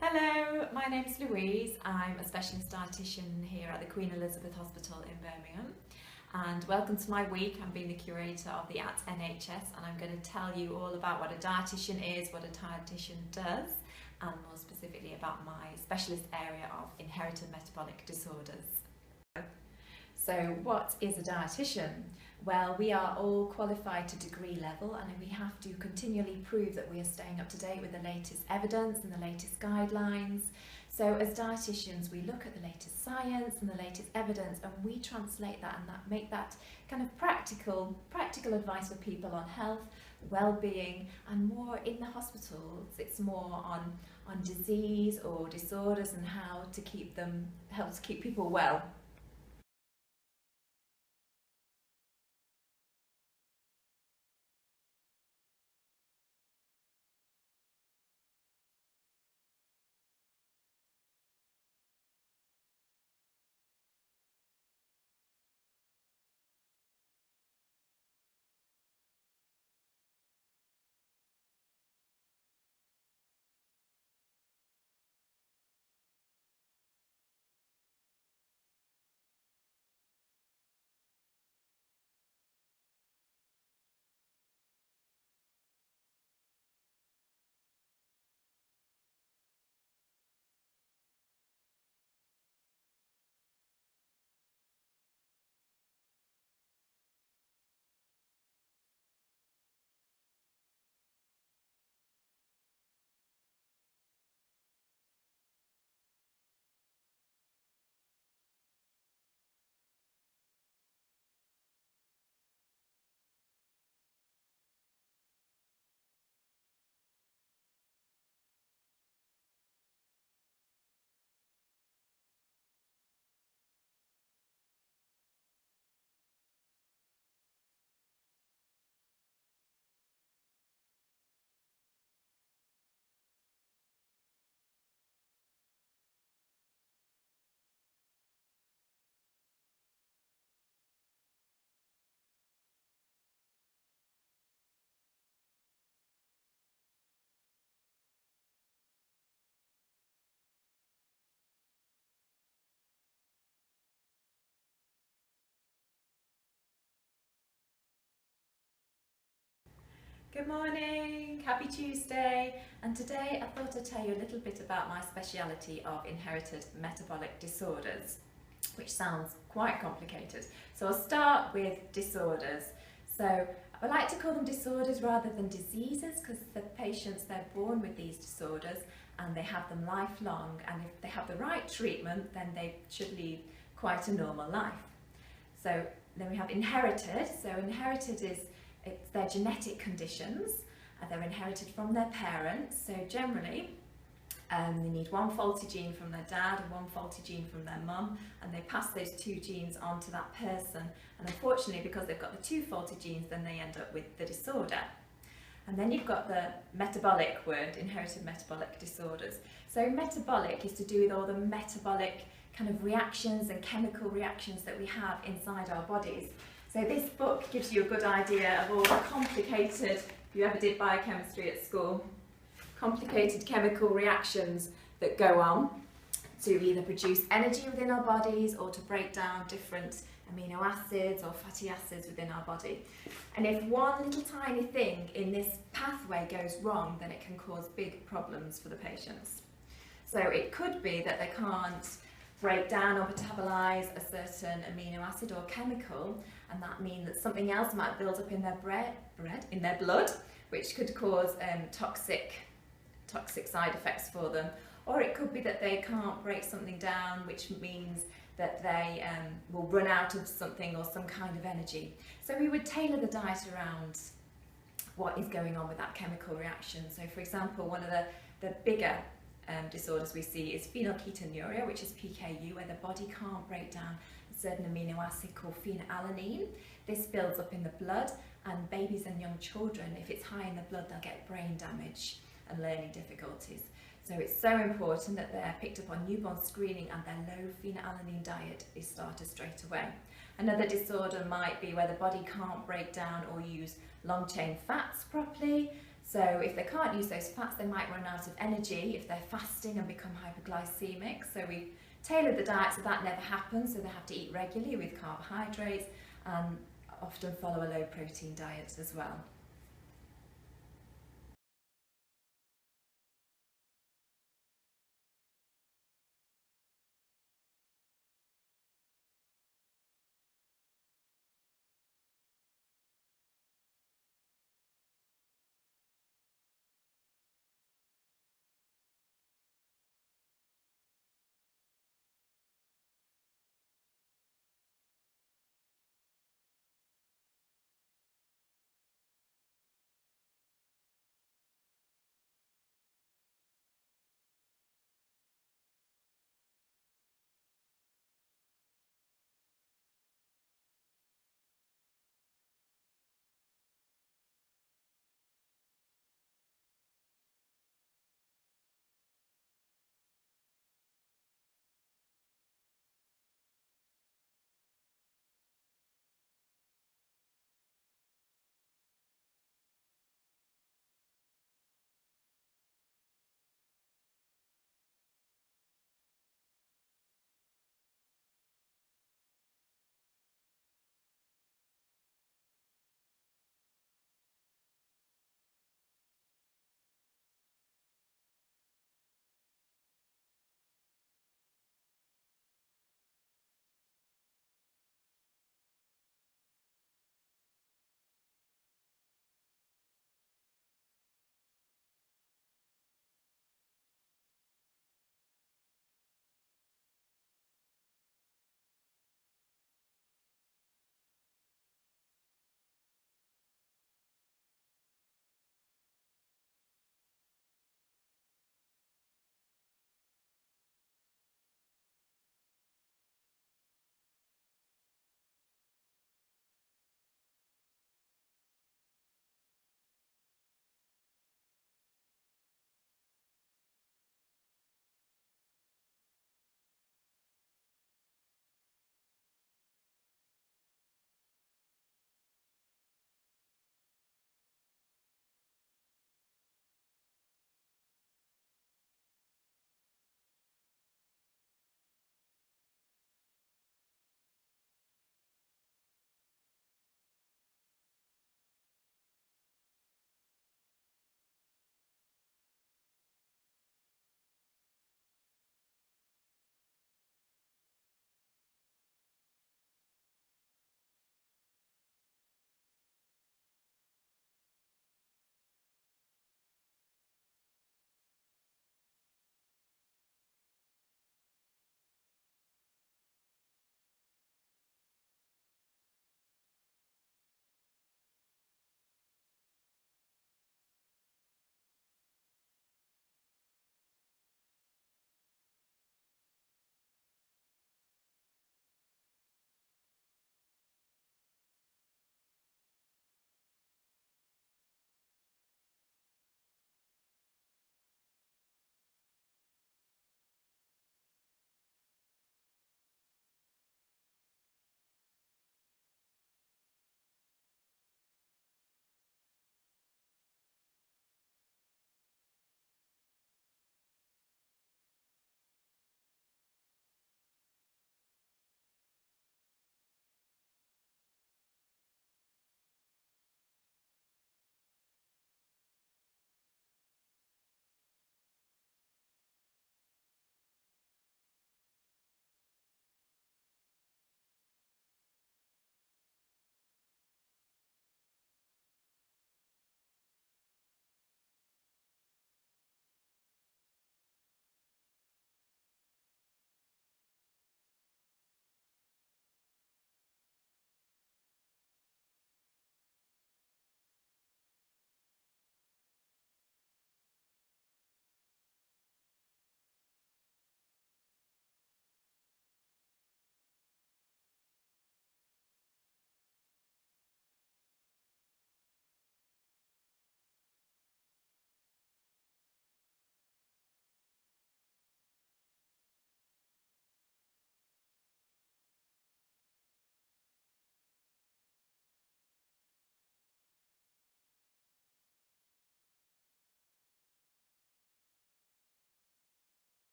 Hello, my name's Louise. I'm a specialist dietitian here at the Queen Elizabeth Hospital in Birmingham. And welcome to my week. I'm being the curator of the AT NHS, and I'm going to tell you all about what a dietitian is, what a dietitian does, and more specifically about my specialist area of inherited metabolic disorders. So what is a dietitian? Well, we are all qualified to degree level, and we have to continually prove that we are staying up to date with the latest evidence and the latest guidelines. So as dietitians, we look at the latest science and the latest evidence, and we translate that and make that kind of practical advice for people on health, well-being, and more in the hospitals. It's more on disease or disorders and how to help to keep people well. Good morning, happy Tuesday, and today I thought I'd tell you a little bit about my speciality of inherited metabolic disorders, which sounds quite complicated. So I'll start with disorders. So I like to call them disorders rather than diseases, because the patients, they're born with these disorders and they have them lifelong, and if they have the right treatment then they should lead quite a normal life. So then we have inherited. So inherited is it's their genetic conditions, and they're inherited from their parents. So generally, they need one faulty gene from their dad and one faulty gene from their mum, and they pass those two genes on to that person. And unfortunately, because they've got the two faulty genes, then they end up with the disorder. And then you've got the metabolic word, inherited metabolic disorders. So metabolic is to do with all the metabolic kind of reactions and chemical reactions that we have inside our bodies. So this book gives you a good idea of all the complicated, if you ever did biochemistry at school, complicated chemical reactions that go on to either produce energy within our bodies or to break down different amino acids or fatty acids within our body. And if one little tiny thing in this pathway goes wrong, then it can cause big problems for the patients. So it could be that they can't break down or metabolize a certain amino acid or chemical, and that means that something else might build up in their in their blood, which could cause toxic side effects for them. Or it could be that they can't break something down, which means that they will run out of something or some kind of energy. So we would tailor the diet around what is going on with that chemical reaction. So for example, one of the bigger disorders we see is phenylketonuria, which is PKU, where the body can't break down a certain amino acid called phenylalanine. This builds up in the blood, and babies and young children, if it's high in the blood, they'll get brain damage and learning difficulties. So it's so important that they're picked up on newborn screening and their low phenylalanine diet is started straight away. Another disorder might be where the body can't break down or use long chain fats properly. So if they can't use those fats, they might run out of energy if they're fasting and become hypoglycemic. So we've tailored the diet so that never happens, so they have to eat regularly with carbohydrates and often follow a low protein diet as well.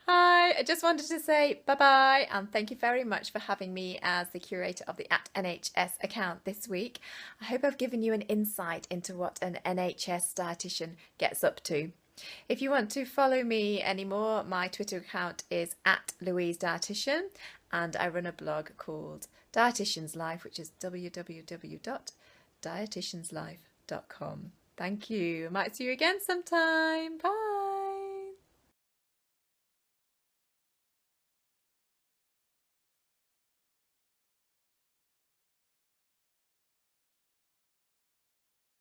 Hi, I just wanted to say bye-bye and thank you very much for having me as the curator of the @NHS account this week. I hope I've given you an insight into what an NHS dietitian gets up to. If you want to follow me anymore, my Twitter account is @LouiseDietitian and I run a blog called Dietitian's Life, which is www.dietitianslife.com. Thank you. Might see you again sometime. Bye.